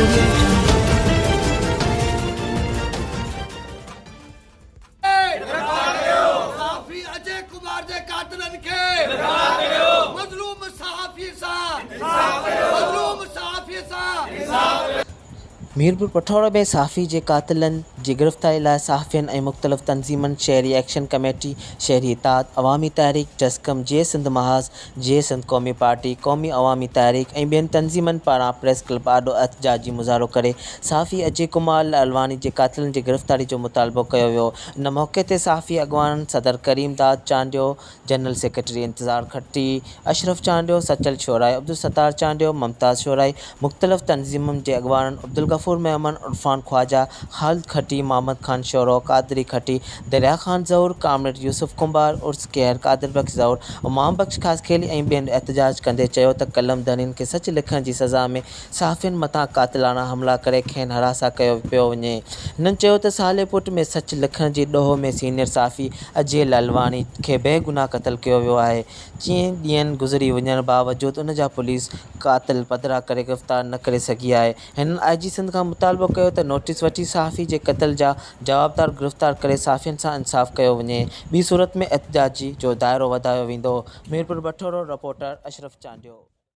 सहाफ़ी अजय कुमार जे कातिलनि खे मज़लूम सहाफ़ी सां मीरपुर पठौर में सहाफ़ी के कातिलन की गिरफ़्तारी लाइ सहाफ़ियन और मुख़्तलिफ़ तंज़ीमन शहरी एक्शन कमेटी, शहरी इत्तेहाद, अवामी तहरीक, जस्कम, जे सिंध महाज़, जे सिंध क़ौमी पार्टी, क़ौमी अवामी तहरीक और बेन तंज़ीमन पारां प्रेस क्लब आॾो एहतजाजी मुज़ाहरो करे सहाफ़ी अजय कुमार लालवानी के कातिलन की गिरफ़्तारी जो मुतालबो कियो वियो। इन मौक़े ते सहाफ़ी अॻवान सदर करीम दाद चांडियो, जनरल सेक्रेटरी इंतज़ार खट्टी, अशरफ चांडियो, सचल शोराई, अब्दुल सत्तार चांडियो, मुमताज़ शोराई, मुख़्तलिफ़ तंज़ीमन के अॻवान अब्दुल गफ़ूर मेमन, इरफान ख्वाजा, खालिद खट्टी, मोहम्मद खान शोरो, कादरी खट्टी, दरिया खान ज़हूर, कामरेड यूसुफ कुंभार उर्स कहर, कादिर बख्श ज़हूर और माम बख्श खासखेली ऐं ॿियनि एहतजाज कंदे चयो त कलमदनीन के सच लिखण की सज़ा में सहाफ़ियन मथां कातिलाना हमला करे खेनि हरासा कयो पियो वञे। हिननि चयो त सालेपुट में सच लिखण जी ॾोह में सीनियर सहाफ़ी अजय लालवानी खे बेगुनाह क़त्ल कयो वियो आहे। चीअं ॾींहं गुज़री वञण बावजूद उन जा पुलिस कातिल पधिरा करे गिरफ़्तार न करे सघी आहे। हिननि IG सिंध खां मुतालबो कयो त नोटिस वठी सहाफ़ी जे क़त्ल जा जवाबदार गिरफ़्तार करे सहाफ़ियन सां इंसाफ़ कयो वञे, ॿी सूरत में एहतजाजी जो दायरो वधायो वेंदो। मीरपुर बठोरो रिपोर्टर अशरफ चांडियो।